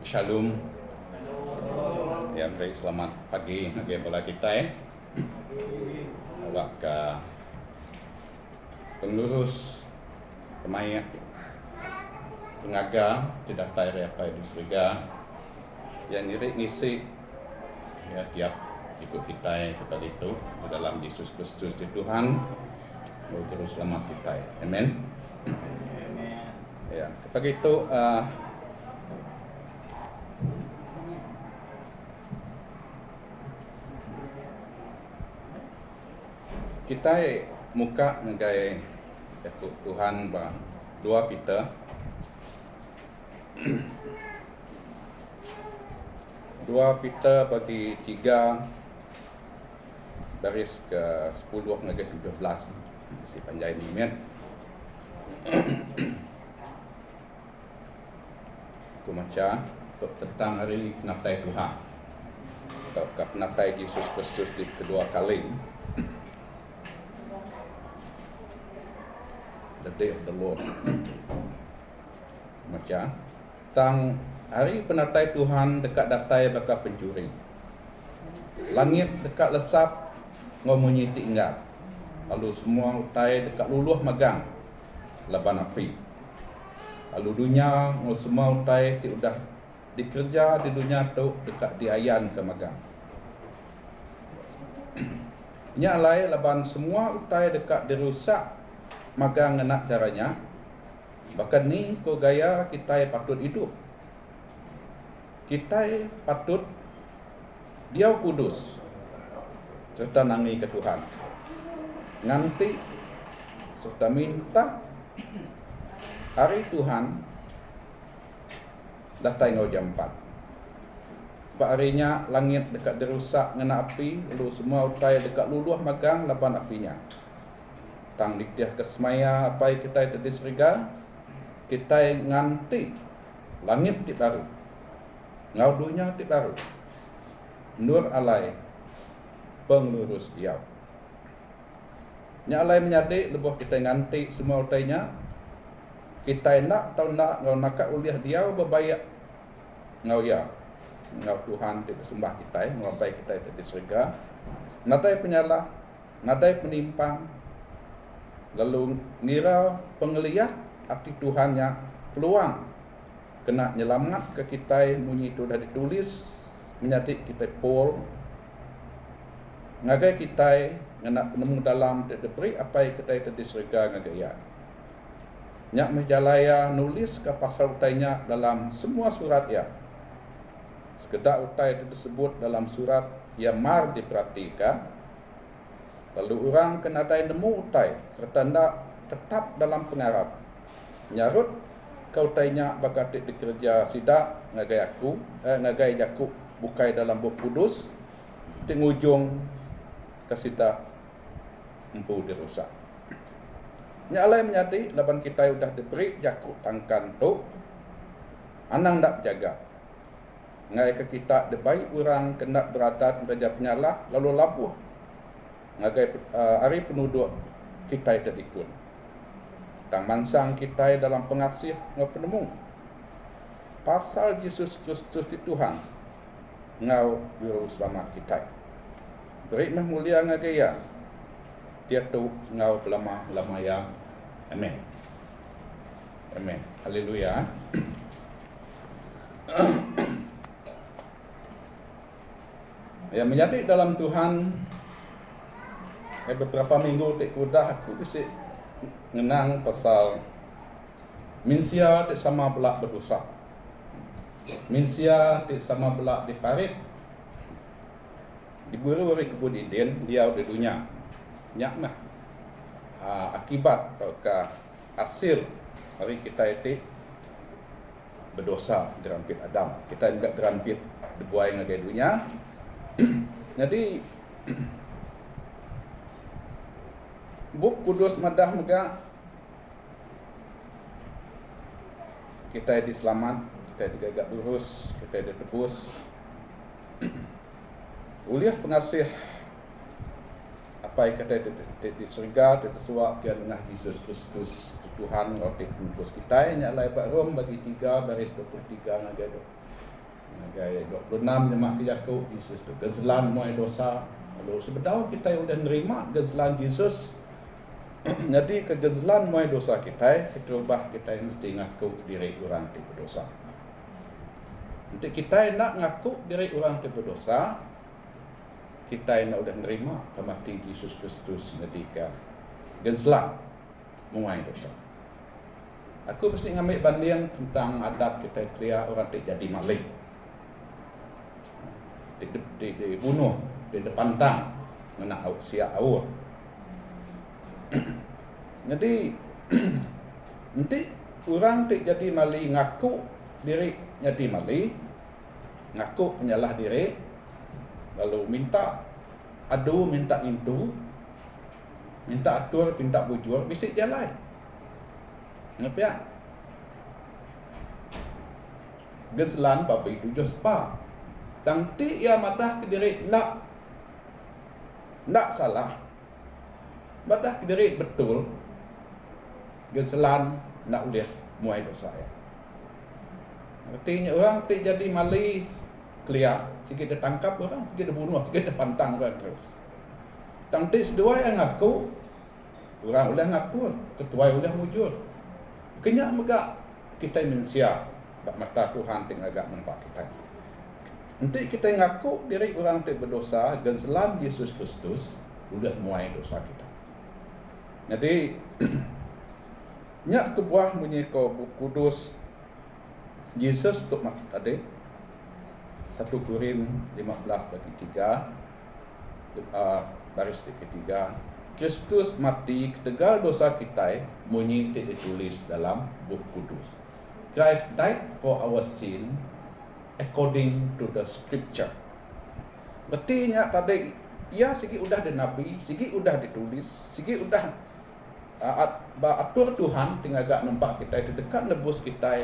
Shalom. Ya, baik, selamat pagi bagi bola kita awak ke pengurus pemain pengaga tidak tahu apa di Serga yang ngisi ya tiap ikut kita kepada itu di dalam Yesus Kristus di Tuhan terus selamat kita. Amin. Ya, pagi itu kita muka ngai Tuhan bah dua kita bagi 3 baris ke 10 ngai 17 si panjai ni men. Aku baca tentang hari penaptai Tuhan atau penaptai Yesus Kristus di kedua kali, the day of the Lord. Baca tentang hari penaptai Tuhan dekat datai bakal pencuri, langit dekat lesap ngomunyi tinggal, lalu semua utai dekat luluh magang laban api, lalu dunia semua utai ti udah dikerja di dunia tu dekat diayan ke magang. Nya alai laban semua utai dekat dirusak magang nak caranya, bahkan ni ko gaya kita patut hidup, kita patut dia kudus serta nangi ke Tuhan nganti serta minta hari Tuhan datang jam 4. Pak harinya langit dekat dirusak ngena api, lalu semua utai dekat luluh magang laban apinya. Tang diktiah kesemaya apa kita tadi seriga, kita nganti langit ti baru, ngau dunia ti baru, nur alai pengurus diau. Nya alai menyadi lebuh kita nganti semua utainya, kita nak tau nak ngau nakak uliah diau berbayak ngau ya, ngau Tuhan ti bersembah kita, ngau baik kita tadi seriga, nadai penyalah, nadai penimpang, lalu ngira pengeliat arti Tuhannya peluang kena nyelamat ke kita munyi itu dah ditulis menjadi kita pol ngagai kita ngena penemu dalam diberi apa yang kita itu diserga ngagai ya nyak mejalaya nulis ke pasal utainya dalam semua surat ya sekedar utai itu disebut dalam surat yang mar diperhatikan. Lalu orang kena ada nemu utai serta ndak tetap dalam pengarap nyarut kau tanya bagatik dikerja sidak ngagai aku ngagai Yakub bukai dalam buku kudus di ujung kasida empu dirusak. Nyalai menyadi laban kita sudah diberi Yakub tangkan tu anang ndak jaga ngai ke kita debai orang kena beradat raja penyalah lalu labuh ngagai hari penduduk kita terikut dan mansang kita dalam pengasih ngau penemu pasal Yesus Kristus di Tuhan ngau juru selamat kita beri mulia ngagai ya dia tu ngau lama ya. Amin. Amin. Haleluya. Yang menjadi dalam Tuhan beberapa minggu tak kudah aku bisa ngenang pasal minsia tak sama belak berdosa, minsia tak sama belak diparit diburu dari kebun Eden dia di dunia nyak mah akibat atau hasil hari kita itu berdosa dirampit Adam, kita juga dirampit dibuai ngagai dunia. Jadi Buk kudus madah muka kita diselamat, kita digagak lurus, kita ditebus. Uliah pengasih apa yang kita di surga, di tersuak ke tengah Yesus Kristus Tuhan roti tembus kita nya lai Pak Rom bagi 3 baris 23 ngagado. Gaya 26 jemaat kejaku Yesus tu gezelan muai dosa. Lalu sebenarnya kita sudah nerima gezelan Yesus. Jadi kegezelan muai dosa kita ubah kita mesti ngaku diri orang yang berdosa. Untuk kita nak ngaku diri orang yang berdosa, kita nak sudah nerima kematian Yesus Kristus ketika gezelan muai dosa. Aku mesti ngambil banding tentang adat kita kriya orang yang jadi maling. Dibunuh di depan tang kena siap awal. Jadi nanti orang tak jadi mali ngaku diri jadi mali, ngaku penyalah diri, lalu minta adu, minta intu, minta atur, minta bujur, bisa jalan. Ngapa ya? Gezelan babi itu jospa. Tangti ia madah ke diri nak salah, madah ke diri betul. Gezelan nak boleh muai dosa ya. Artinya orang tak jadi mali clear, sikit dia tangkap orang, sikit dia bunuh, sikit dia pantang orang terus. Tangti sedua yang ngaku, orang boleh ngaku, ketua boleh mujur. Kenyak megak kita mensia, bak mata Tuhan tinggal agak nampak kita. Nanti kita ngaku diri orang yang berdosa, gezelan Yesus Kristus sudah muai dosa kita. Jadi nyak kebuah bunyi ko kudus Yesus untuk mak tadi 1 Korin 15 bagi 3 baris ketiga, Kristus mati ketegal dosa kita bunyi ditulis dalam buku kudus. Christ died for our sin according to the scripture. Berarti tadi ya sikit udah di nabi, sikit udah ditulis, sikit udah atur Tuhan tinggal agak nampak kita itu dekat nebus kita.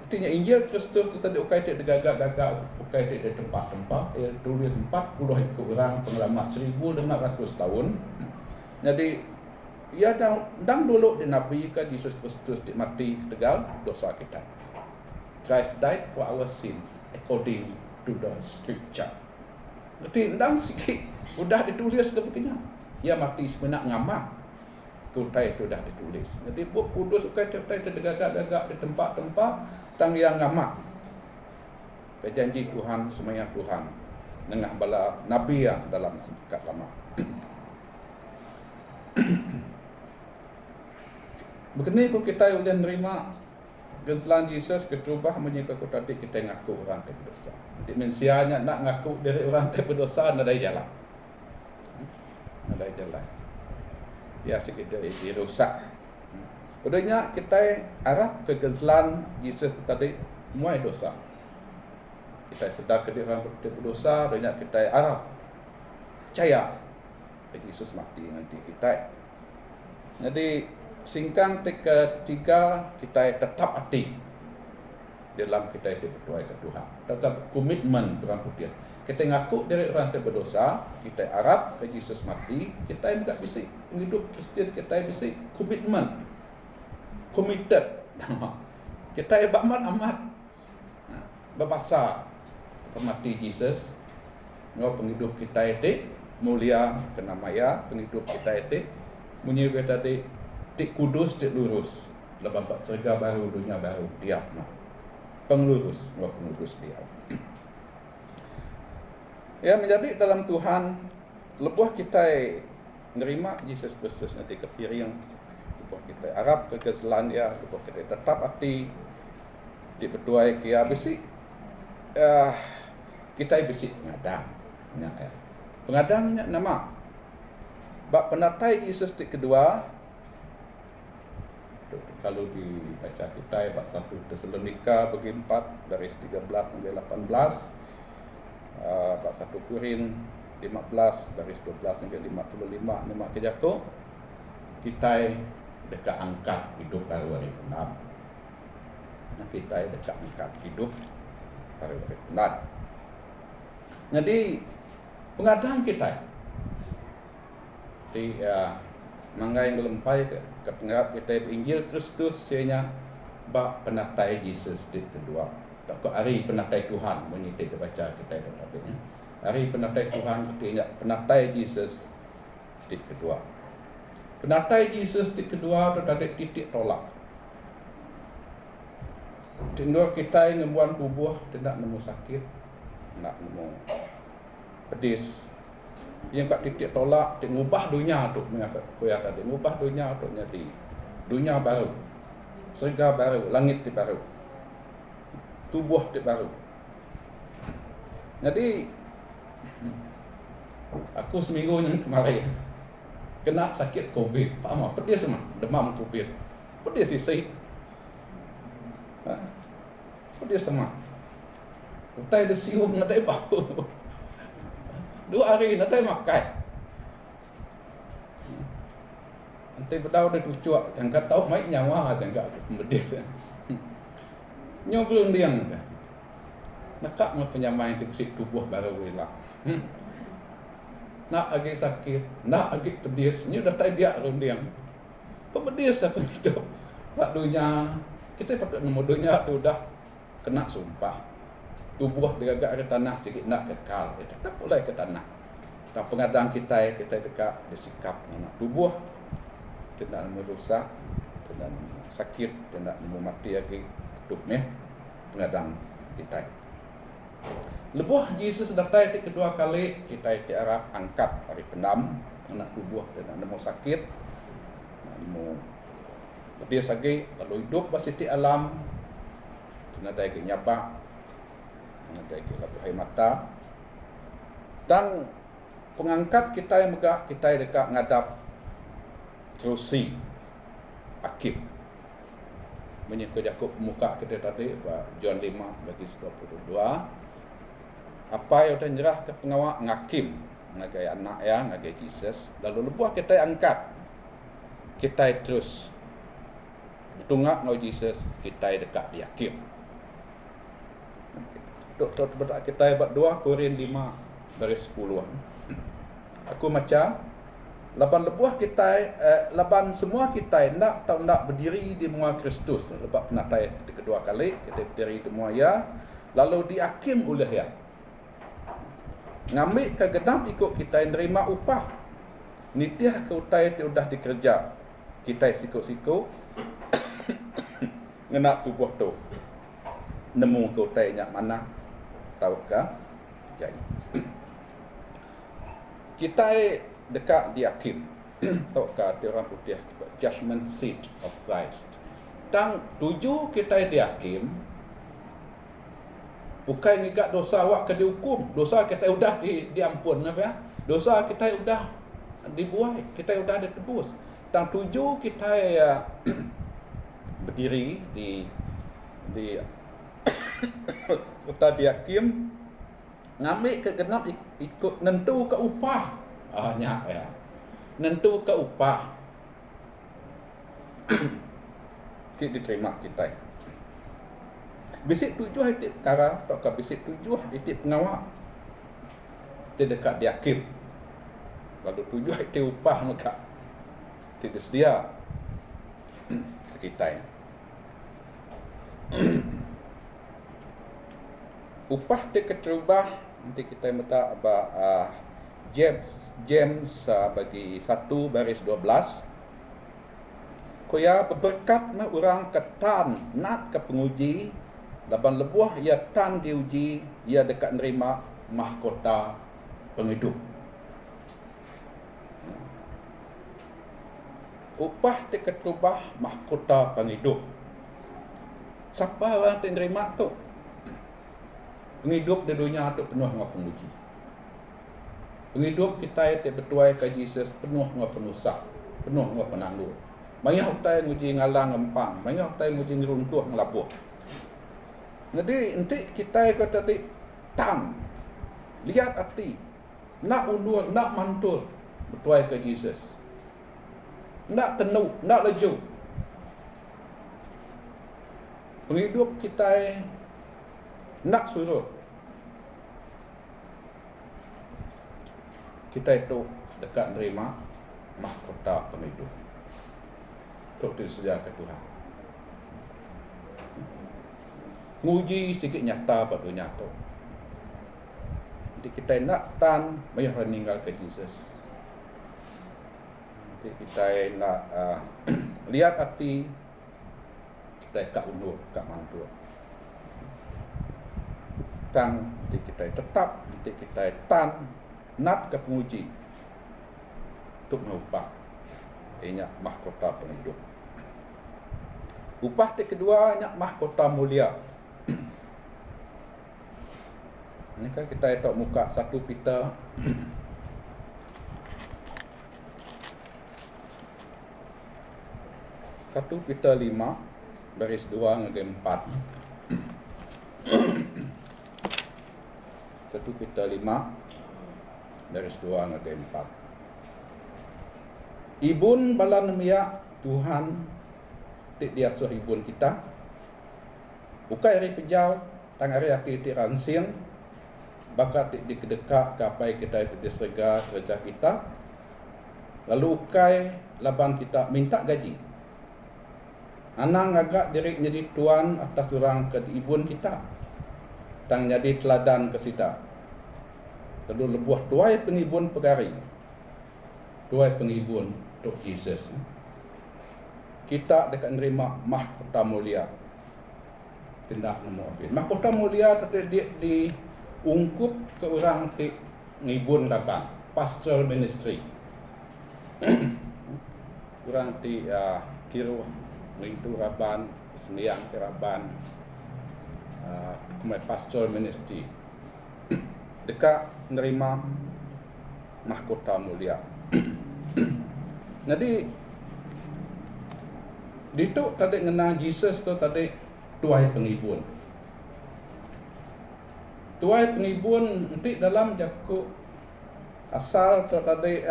Artinya Injil Kristus kita diukai gagak ukai di tempat-tempat tulis 40 orang pengalaman 1500 tahun. Jadi ia dang dulu di nabi ke Yesus Kristus mati tegal dosa kita. Christ died for our sins according to the scripture. Jadi ndang sikit udah ditulis ke begini. Ia mati sebenak ngamak. Kutai itu dah ditulis. Jadi buku kudus ukai kutai tergagak-gagak di tempat-tempat tang yang ngamak. Janji Tuhan semaya Tuhan nengah bala nabi yang dalam sekat lama. Begini kok kita boleh nerima gezelan Yesus ketubah menyika ko tadi kita ngaku orang yang berdosa. Nanti mensianya nak ngaku dari orang yang berdosa ada jalan. Ada jalan. Ya sikit dari dirusak. Udahnya kita arah ke gezelan Yesus tadi muai dosa. Kita sedar ke orang yang berdosa, udahnya kita arah percaya Yesus mati nanti kita. Jadi singkang ketiga kita tetap hati dalam kita itu berdoa ke Tuhan. Tetap komitmen Tuhan putih. Kita ngaku dari orang yang berdosa, kita harap ke Yesus mati, kita enggak bisa hidup Kristen, kita bisa komitmen, committed. Kita amat berbahasa mati Yesus, penghidup kita itu mulia kenamaya, penghidup kita itu menyebut tadi tik kudus, tik lurus. Lepas cerga baru, dunia baru, dia penglurus, pengurus dia. Ya menjadi dalam Tuhan, lebuh kita nerima Yesus Kristus nanti kepiring, lebuh kita harap ke keselan dia, lebuh kita tetap hati, diberdoai kia besi, kita besi pengadang, pengadangnya nama, bak penatai Yesus tik kedua. Kalau dibaca kita bab 1 Tesalonika bagi 4 baris 13 sampai 18, bab 1 Korin 15 baris 12 sampai 55 nama kejaku kita dekat angkat hidup baru hari benar. Nah kita dekat angkat hidup baru hari benar. Jadi pengadaan kita di mangga yang melempai ke pengarap kita Injil Kristus ianya bab penatai Yesus di kedua. Tak hari penatai Tuhan menyitik baca kita itu tadi. Hari penatai Tuhan artinya penatai Yesus di kedua. Penatai Yesus di kedua itu tadi titik tolak. Tengok kita yang ngebuan tubuh tidak nemu sakit, nak nemu pedis. Yang kat titik tolak, dia ngubah dunia tu, kuya tadi, ngubah dunia tu jadi dunia baru, surga baru, langit di baru, tubuh di baru. Jadi aku seminggu yang kemarin kena sakit COVID, faham apa? Pedis semua, demam COVID, pedis sisi, pedis semua. Utai dia siung, natai bau. 2 hari natai makai. Nanti bedau dia tucuak, jangan tahu mai nyawa, jangan medis. Nyo belum diang. Nakak mau penyamai di kusik tubuh baru hilang. Nak lagi sakit, nak lagi pedis, ni dah tak dia belum diang. Pemedis apa hidup. Pak dunia, kita patut nemu dunia tu dah kena sumpah. Tubuh digagak ke tanah sikit nak kekal, tetap boleh ke tanah. Dan pengadang kita dekat disikap nak tubuh tidak merusak, tidak sakit, tidak mati lagi hidupnya pengadang kita. Lebuh Yesus datang di kedua kali kita diarah angkat hari pendam anak tubuh tidak nemu sakit, nemu dia lagi lalu hidup basiti alam, tidak ada lagi nyabak. Ada labuh mata dan pengangkat kita yang megak kita dekat ngadap kerusi hakim menyekut jakuk muka kita tadi John 5 bagi 22 apa yang dah nyerah ke pengawal ngakim ngagai anak ya ngagai Jesus lalu lebuh kita angkat kita terus bertungak dengan Jesus kita dekat di hakim. Doktor bedak kita buat 2 Korin 5 baris 10. Aku macam laban lebuh kita laban semua kita nak tahu nak berdiri di muka Kristus lepas penatai kedua kali kita berdiri di muka ya lalu dihakim oleh ya. Ngambil ke genap ikut kita yang nerima upah. Nitiah ke utai sudah dikerja. Kita sikut-sikut ngenak tubuh tu. Nemu ke utai nyak mana tahukah jadi kita dekat di hakim tahukah di orang putih judgment seat of Christ dan tuju kita di hakim bukan ngigak dosa awak ke dihukum dosa kita sudah diampun ya dosa kita sudah dibuai kita sudah ditebus dan tuju kita berdiri di serta dihakim ngambil ke genap ikut nentu ke upah nyak ya nentu ke upah kita diterima kita bisik 7 itip perkara tak ke bisik 7 itip pengawal dia dekat dihakim lalu 7 itip upah mereka tidak sedia ke kita upah dia keterubah nanti kita minta James bagi 1 baris 12 koya berberkat na orang ketan nak ke penguji laban lebuah ia tan diuji ia dekat nerima mahkota penghidup upah dia keterubah mahkota penghidup siapa orang yang nerima tu penghidup di dunia itu penuh dengan penguji. Penghidup kita yang bertuai ke Jesus penuh dengan penusak, penuh dengan penangguh. Banyak kita yang uji ngalang ngempang, banyak kita yang uji ngeruntuh ngelabuh. Jadi nanti kita yang kata tam, lihat hati, nak undur, nak mantul bertuai ke Jesus. Nak tenuk, nak leju. Penghidup kita nak surut kita itu dekat nerima mahkota penghidup. Itu disediakan Tuhan. nguji sedikit nyata pada nyata. Jadi kita nak tan mayah meninggal ke Jesus. Jadi kita nak lihat hati kita kak undur, kak mantul. Tang nanti kita tetap, nanti kita tan nak ke penguji untuk mengupah nyak mahkota penghidup. Upah yang kedua nyak mahkota mulia. Ini kan kita letak muka 1 Peter 1 Peter 5 baris 2 hingga 4. 1 Peter 5 baris 2 hingga 4. Ibun balan miyak Tuhan tik dia suah ibun kita. Bukai hari pejal tang hari hati tik ransing bakat tik dikedekak kapai kita itu disrega kerja kita. Lalu ukai laban kita minta gaji. Anang agak diri jadi tuan atas orang ke ibun kita. Tang jadi teladan ke sita. Lalu lebuah tuai pengibun pegari. Tuai pengibun untuk Jesus. Kita dekat nerima mahkota mulia. Tindak nombor abis. Mahkota mulia tadi diungkup ke orang di ngibun laban. Pastoral ministry. Orang di kira itu raban, seniang keraban, kemudian pastoral ministry. Dekat menerima mahkota mulia. Jadi itu tadi ngenang Jesus tu tadi tuai pengibun. Tuai pengibun nanti dalam jakuk asal tu tadi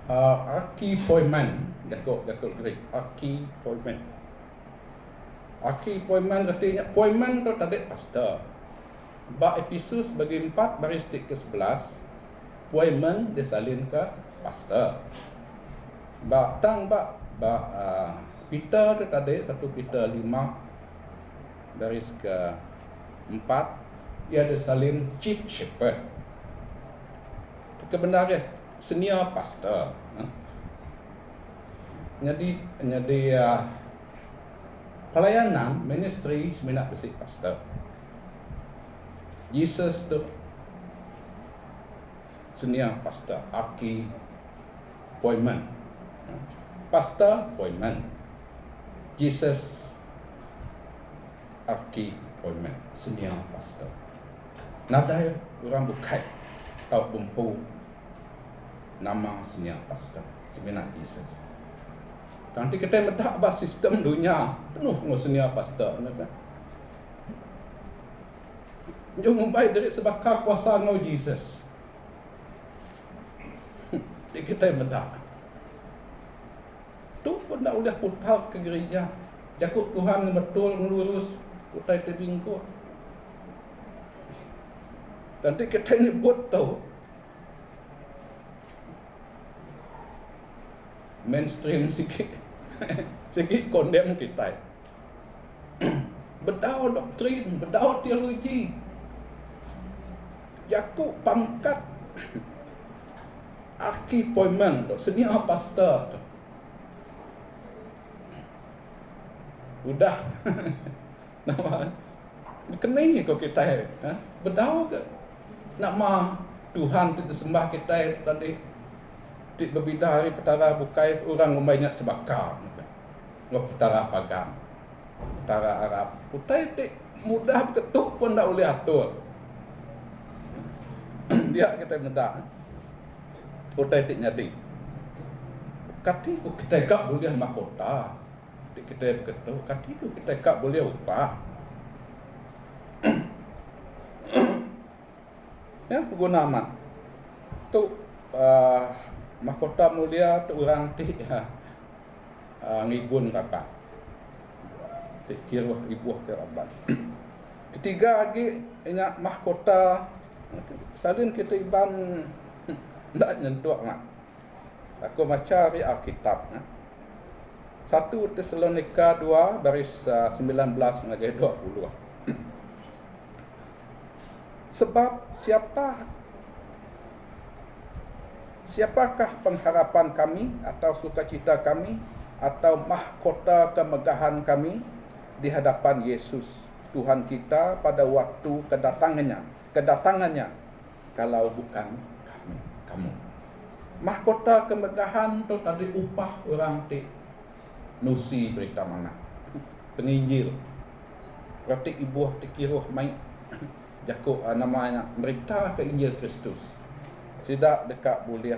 archipoimen. Jakuk Greek archipoimen. Archipoimen artinya poimen tu tadi pastor. Ba Efesus bagi 4 baris ke-11 poimen disalin ke pastor. Ba Peter tu tadi 1 Peter 5 baris ke-4 ia disalin chief shepherd. Kebenaran senior pastor. Jadi pelayanan ministry seminat besi pastor. Jesus tu senior pastor, arki appointment. Pastor appointment. Jesus arki appointment, senior pastor. Nada orang bukai tau bumpu nama senior pastor seminat Jesus. Nanti kita medak bah sistem dunia penuh dengan senior pastor, kan? Jom membaik dari sebakar kuasa ngau Jesus. Di kita medak. Tu pun nak udah putar ke gereja. Jakut Tuhan betul ngelurus putai tebingko. Nanti kita ini buat tahu mainstream sikit. Sikit kondem kita. Bedau doktrin, bedau teologi. Jakut pangkat archipoimen tu, senior pastor tu. Udah. Nama kenai kau kita bedau ke nama Tuhan kita sembah kita tadi tik berbeda hari petara bukai orang membanyak sebakar. Ngok petara pagang. Petara Arab. Putai tik mudah ketuk pun tak boleh atur. Dia kita mudah. Putai tik nyadi. Kati kita kak boleh mahkota. Tik kita ketuk. Kati tu kita kak boleh upah. Ya, pengguna amat. Tu mahkota mulia tu orang ti ngibun rapat. Ti kira ibuh ke rabat. Ketiga lagi ingat mahkota salin kita iban ndak nyentuh nak. Aku baca di Alkitab. 1 Tesalonika 2 baris 19 ngagai 20. Sebab siapakah pengharapan kami atau sukacita kami atau mahkota kemegahan kami di hadapan Yesus Tuhan kita pada waktu kedatangannya kalau bukan kamu. Mahkota kemegahan tu tadi upah orang ti nusi berita mana penginjil berarti ibu tikiruh mai jaku namanya berita ke Injil Kristus. Tidak dekat boleh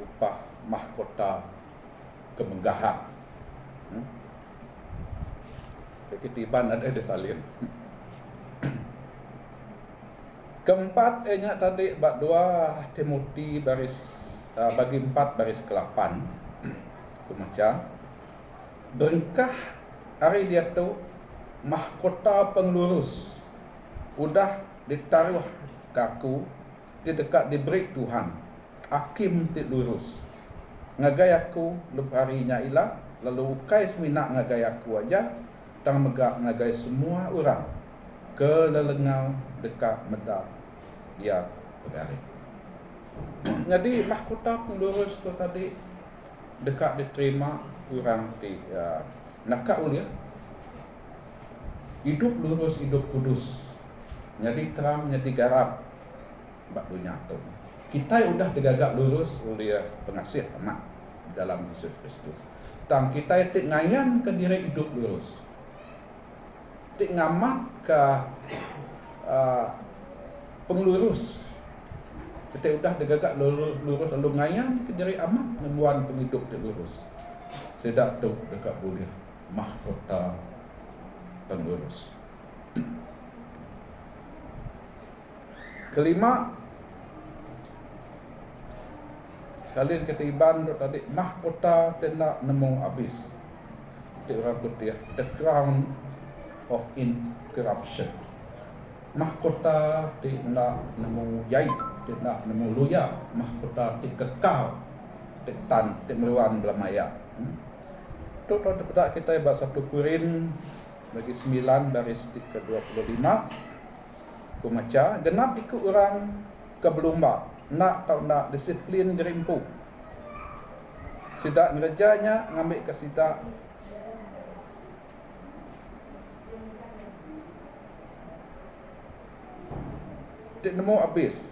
upah mahkota kemegahan. Ketiban ada salin. Keempat tadi bab 2 Timothy bagi 4 baris ke-8. Aku baca. Berkah hari dia tu mahkota penglurus udah ditaruh kaku di dekat diberi Tuhan hakim ti lurus ngagai aku lepas harinya ilah lalu ukai semina ngagai aku aja tang megak ngagai semua orang ke lelengau dekat medak ya berari. Jadi mahkota penglurus tu tadi dekat diterima orang ti nakak ulia hidup lurus hidup kudus. Jadi terang, jadi garam bak dunia tu. Kita udah tegagak lurus oleh pengasih amat dalam Yesus Kristus. Tang kita tik ngayan ke diri hidup lurus. Tik ngamak ke penglurus. Kita udah tegagak lurus lalu ngayan ke diri amat memuan penghidup di lurus. Sedap tu dekat boleh mahkota pengurus. Kelima, salin ketiban tadi mahkota tidak nemu habis. Itu orang putih, the crown of incorruption. Mahkota tidak nemu jahit, tidak nemu luya, mahkota tidak kekal, tidak meruan belamaya. Itu pada kita bahasa 1 Korin bagi 9 baris ke-25. Kumaca genap ikut orang ke berlumba nak atau nak disiplin dirimpu sidak ngerjanya ngambil ke sidak tik nemu habis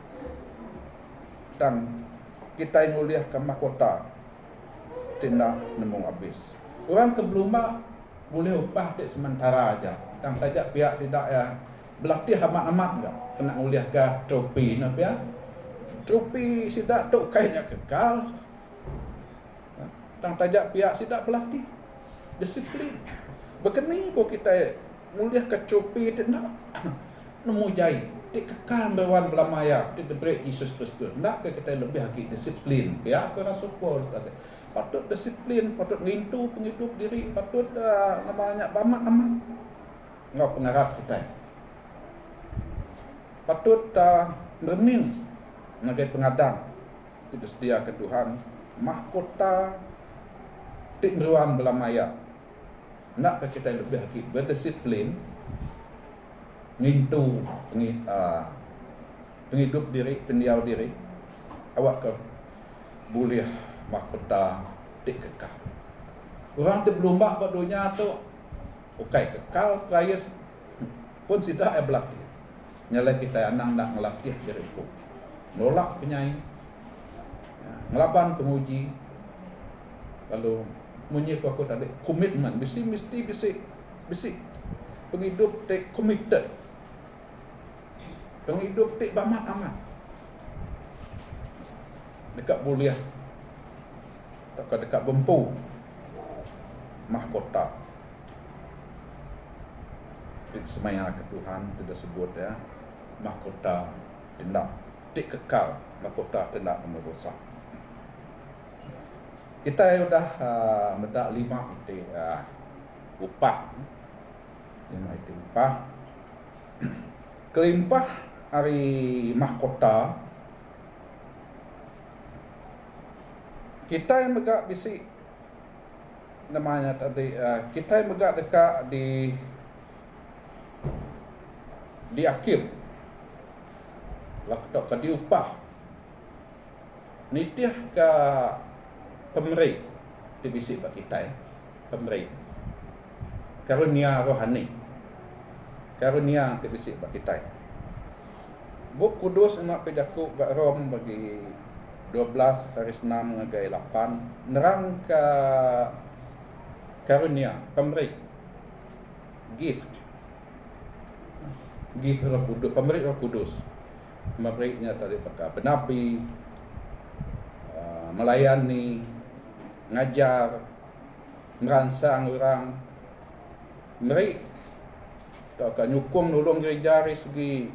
dan kita yang nguliah ke mahkota tidak nemu habis orang ke berlumba boleh upah tik sementara aja dan tajak pihak sidak ya berlatih amat-amat enggak kena uliah ke tropi nak ya tropi sidak tu kainnya kekal tang tajak pihak sidak berlatih disiplin berkeni ko kita uliah ke tropi tidak nemu jai tik kekal berwan belamaya tik diberi Yesus Kristus nak ke kita lebih lagi disiplin ya ke rasupol tadi patut disiplin patut ngintu penghidup diri patut namanya amat-amat ngau pengarap kita patut berning ngagai pengadang tidak sedia ke Tuhan mahkota tik meruan belamaya nak ke kita lebih lagi berdisiplin ngintu penghidup diri pendiau diri awak ke boleh mahkota tik kekal orang tu berlumba pada dunia tu ukai kekal raya pun tidak berlatih nyala kita anak nak ngelatih diri ku nolak penyaing ngelaban penguji lalu munyi aku tadi komitmen mesti penghidup take committed penghidup take amat dekat buliah dekat bempu mahkota semaya ke Tuhan tidak sebut ya mahkota tidak kekal mahkota tidak merosak kita sudah mendak 5 itu upah 5 itu upah kelimpah hari mahkota kita yang megak bisik namanya tadi kita megak dekat di akhir waktu ke diupah nitiah ke pemberi di bisik bagi kita pemberi karunia rohani karunia di bisik bagi kita Buk Kudus emak kejakuk gak Rom bagi 12 hari 6 ngagai 8 nerang ke karunia pemberi gift Roh Kudus, pemberi Roh Kudus. Pemberinya tadi pakai benabi, melayani, ngajar, merangsang orang, beri tak akan nyukung nulung gereja dari segi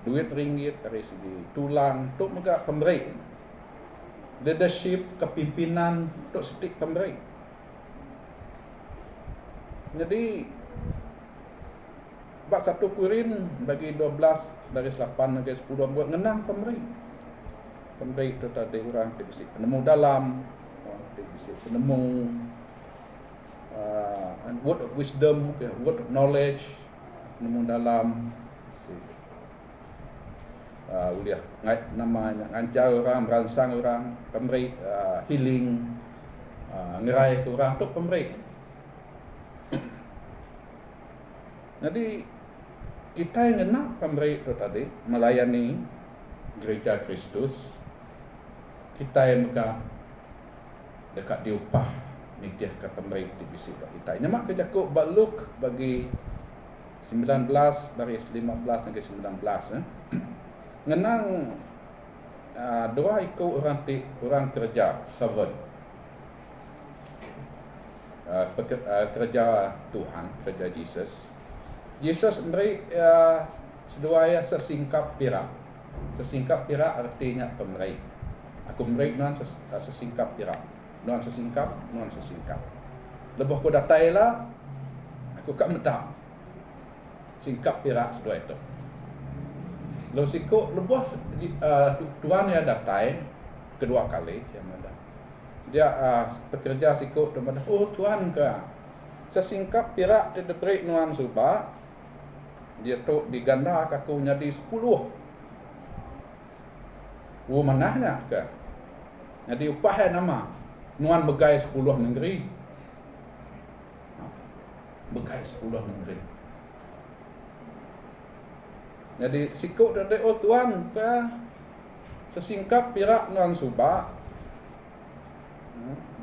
duit ringgit, dari segi tulang, untuk megak pemberi. Leadership, kepimpinan, untuk setik pemberi. Jadi bab 1 Korin bagi 12 dari 8 dari 10 buat ngenang pemberi. Pemberi itu tadi orang dibisi penemu dalam, dibisi penemu word of wisdom, word of knowledge, penemu dalam uliah namanya ngajar orang, merangsang orang, pemberi healing, ngerai ke orang untuk pemberi. Jadi kita yang nak pemberi itu tadi melayani gereja Kristus, kita yang dekat diupah nitiah ke pemberi di bisi kita. Nyamak ke Jakub Luk bagi 19 dari 15 sampai 19 ngenang dua ikut orang kerja servant. Kerja Tuhan, kerja Yesus memberi seduaya sesingkap pirak. Sesingkap pirak artinya pemberi. Aku memberi non sesingkap pirak. Non sesingkap. Lebih ku datai lah, aku kat mentah. Singkap pirak sedua itu. Lalu siku lebih Tuhan yang datai kedua kali yang ada. Dia pekerja siku dan oh Tuhan ke sesingkap pirak diberi nuan subah. Dia tu diganda aku jadi 10. Manahnya ke. Jadi upah nama nuan begai 10 negeri. Begai 10 negeri. Jadi sikut dari oh Tuhan ke sesingkap pirak nuan subah.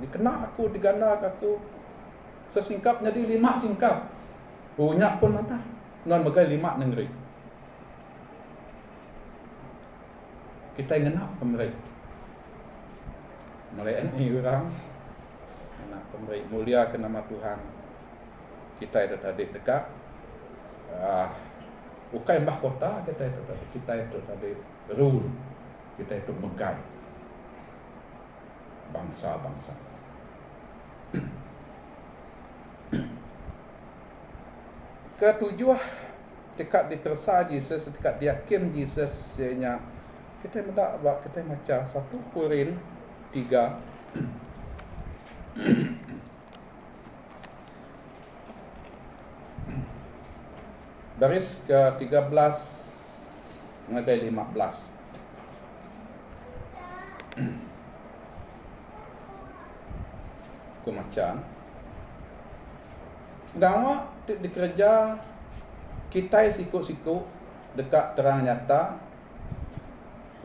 Dikena aku diganda aku sesingkap jadi 5 singkap. Punya pun mana? Non bagai 5 negeri. Kita ingin nak pemberi. Melayani orang. Nak pemberi mulia ke nama Tuhan. Kita itu tadi dekat. Bukan mahkota kita itu tadi. Kita itu tadi rule. Kita itu megai bangsa-bangsa. Ketujuh dekat dipersa Jesus, dekat diakin Jesus nya kita mendak buat kita baca 1 Korin 3 baris ke 13 sampai 15. Aku macam Gawa dikerja kita siku-siku dekat terang nyata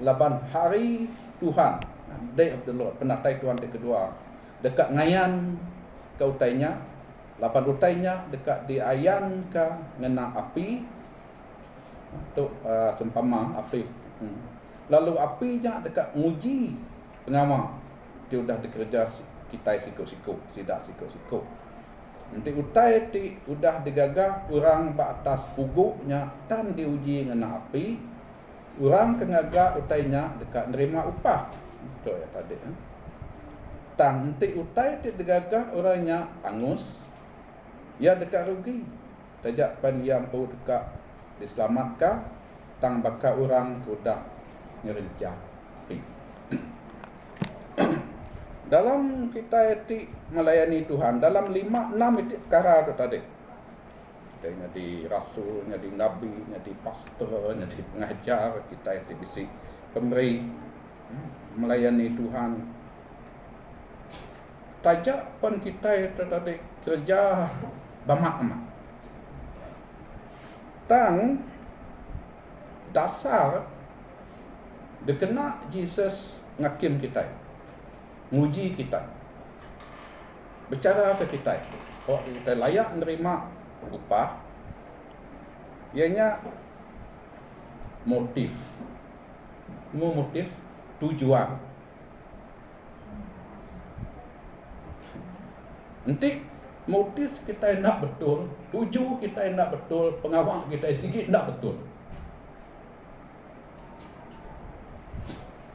laban hari Tuhan, Day of the Lord, penatai Tuhan yang kedua dekat ngayan ke utainya, laban utainya dekat di ayan ke ngena api tu sempama api. Lalu apinya dekat nguji pengama dia sudah dikerja kita siku-siku, sidak siku-siku. Nanti utai ti udah digagah orang batas puguknya dan diuji ngena api. Orang kengaga utainya dekat nerima upah. Itu ya tadi. Tang nanti utai ti digagah orangnya angus. Ya dekat rugi. Tajak pan yang pu dekat diselamatkan tang bakal orang udah ngerenca api. Dalam kita etik melayani Tuhan, dalam 5-6 etik perkara tu tadi. Kita jadi rasul, jadi nabi, jadi pastor, jadi pengajar, kita etik bisi pemberi melayani Tuhan. Tajak pun kita itu tadi kerja bamak-amak. Tang dasar dekena Jesus ngakim kita, nguji kita, bicara ke kita. Kalau kita layak menerima upah, ianya motif, tujuan. Nanti motif kita nak betul, tuju kita nak betul, pengawal kita sikit nak betul.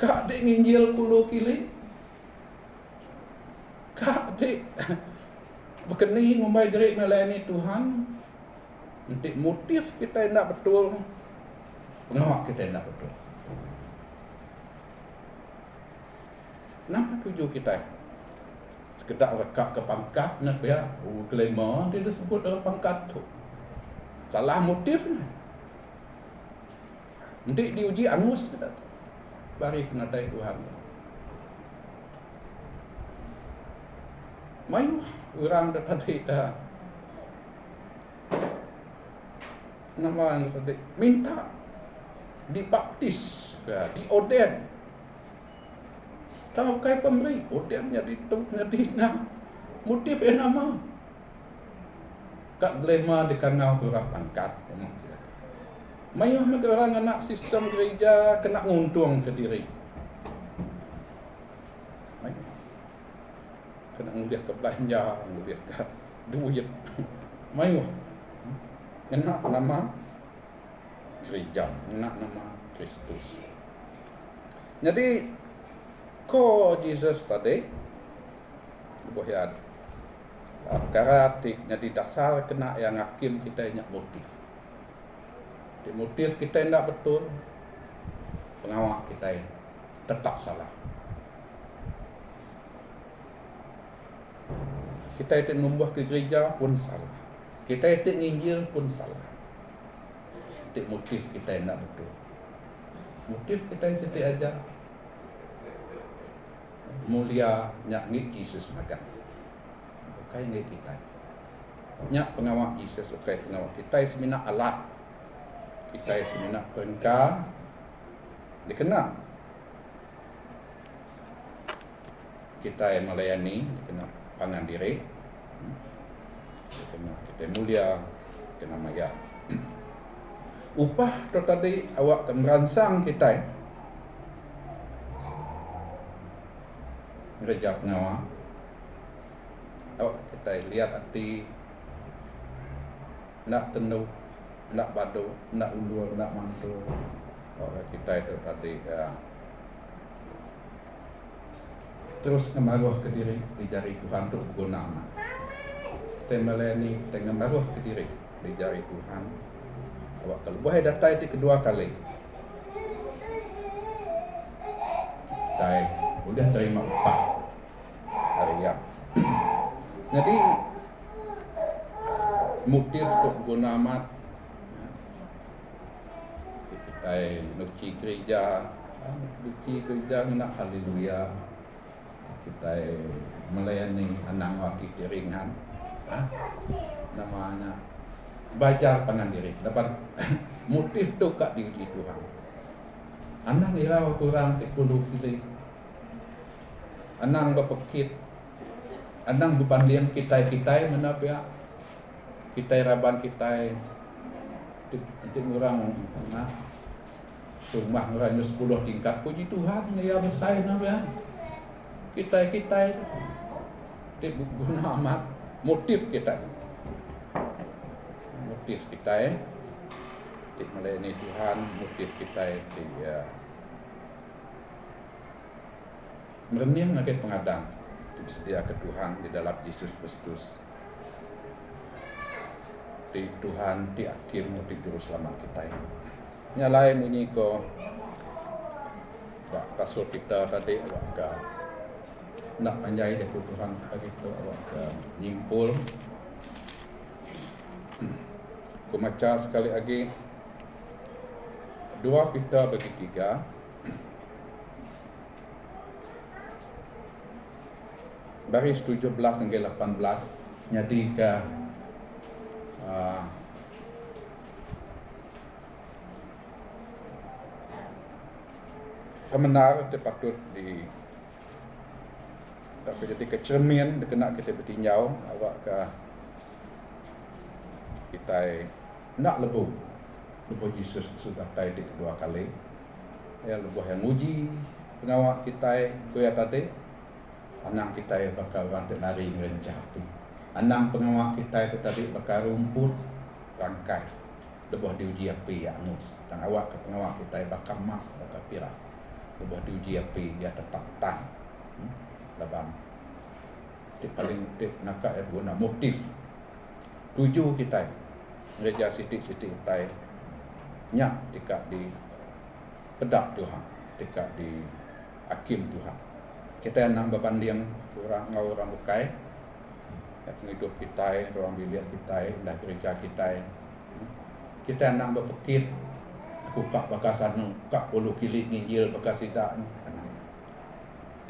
Kak dek nginjil 10 kili, kak dek berkeni ngumbai jerik melayani Tuhan. Nanti motif kita nak betul, pengawal kita nak betul. Nama tuju kita sekedar rekak ke pangkat nak ya, kelima dia disebut dalam pangkat tu. Salah motifnya. Nanti diuji angus bari penatai Tuhan. Mayu orang tadi nama tadi minta dibaptis, dioden. Tahu kai pemberi, odennya di motif nama. Kak glema di kangau kurang pangkat. Mayuh mereka orang anak sistem gereja kena untung ke diri. Kena nguliah ke belanja, nguliah ke duit. Mayuh kena nama gereja, kena nama Kristus. Jadi ko Jesus tadi bohyad perkara jadi dasar kena yang hakim kita ingat motif. Di motif kita tidak betul, pengawal kita tetap salah. Kita itu membuat ke gereja pun salah. Kita itu nginjil pun salah. Di motif kita tidak betul. Motif kita sedih aja mulia nyak ni Yesus makan. Bukan ni kita. Nyak pengawal Yesus, okay pengawal kita semina alat. Kita semina perengkar dikenal. Kita yang melayani dikenal pangan diri. Dikenal kita mulia, kena maya. Upah tu tadi awak merangsang kita kerja pengawal. Awak kita lihat hati nak tendu, nak badu, nak ulur, nak mantu. Orang kita itu tadi terus ngemaruh ke diri di jari Tuhan untuk guna amat. Kita melayani dengan ngemaruh ke diri di jari Tuhan. Awak kalau boleh datang itu kedua kali. Kita boleh terima upah harian. Jadi motif untuk guna amat. Kita nuci gereja nak haleluya. Kita melayani anak wakil ringan. Namanya baca pangan diri. Dapat motif tu kat diuji Tuhan. Anak irau kurang 10 kili. Anak berpekit. Anak berbanding kita mana pihak. Kita raban kita nanti orang rumah orang 10 tingkat puji Tuhan ya besar namanya kita guna amat motif kita melayani Tuhan, motif kita merenyah ngakai pengadang disedia ke Tuhan di dalam Yesus Kristus. Di Tuhan di akhir di juru selamat kita nyalai munyi ko rasul kita tadi nak panjai dia Tuhan bagi kita awak nyimpul. Aku maca sekali lagi 2 Peter bagi 3 baris 17 hingga 18 nyadi ke kebenar itu patut di tak jadi kecermin kena kita bertinjau awak ke kita nak lebuh Yesus sudah tay di kedua kali ya lebuh yang uji pengawak kita kuya tadi anang kita bakal rantai lari ngerencapi anang pengawak kita itu tadi bakal rumput rangkai lebuh diuji api ya angus dan awak ke pengawak kita bakal emas bakal pirak lebuh diuji api dia tetap tan labang di paling nak guna motif tuju kita gereja sidik-sidik kita nyak tika di pedak Tuhan tika di hakim Tuhan kita nang berbanding orang bukai hidup kita ruang bilik kita dah gereja kita nang berpikir aku kak bakasan kak puluh kili nginjil bekas tidak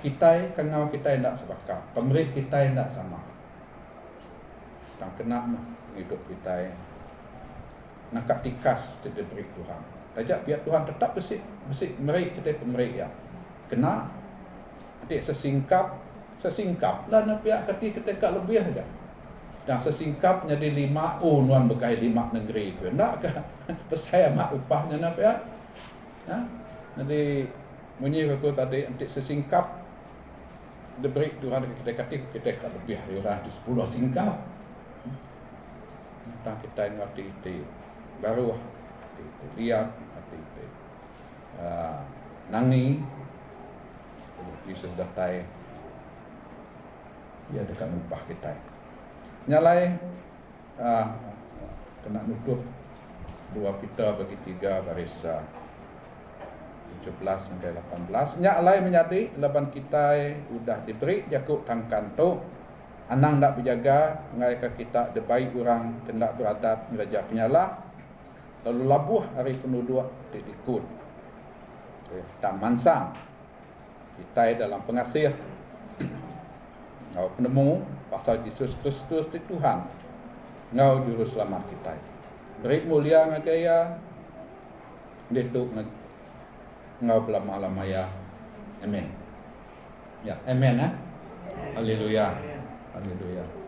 kita kengau kita tidak sepakat pemerintah kita tidak sama dan kena hidup kita nak tikas diberi Tuhan tajak biar Tuhan tetap bersih merik kita pemerintah ya kena adik sesingkap lah nak pihak ketika lebih aja dan sesingkap jadi 5 nuan bekai 5 negeri ke nak ke saya mak upahnya nak pihak ha jadi munyi aku tadi adik sesingkap diberi Tuhan kita lebih dari orang di 10 singkap tentang kita yang ngerti baru lihat nangi Yesus datai dia dekat upah kita nyalai kena nutup 2 Peter bagi 3 baris 17 sampai 18 nyalai menyadi laban kita udah diberi jakuk tangkan tu anang nak berjaga ngai kita debai orang kendak beradat gereja penyalah lalu labuh hari penduduk diikut tak mansang kita dalam pengasih ngau penemu pasal Yesus Kristus di Tuhan ngau juru selamat kita beri mulia ngagaya detuk ngau belama-lama ya amin ya amin haleluya haleluya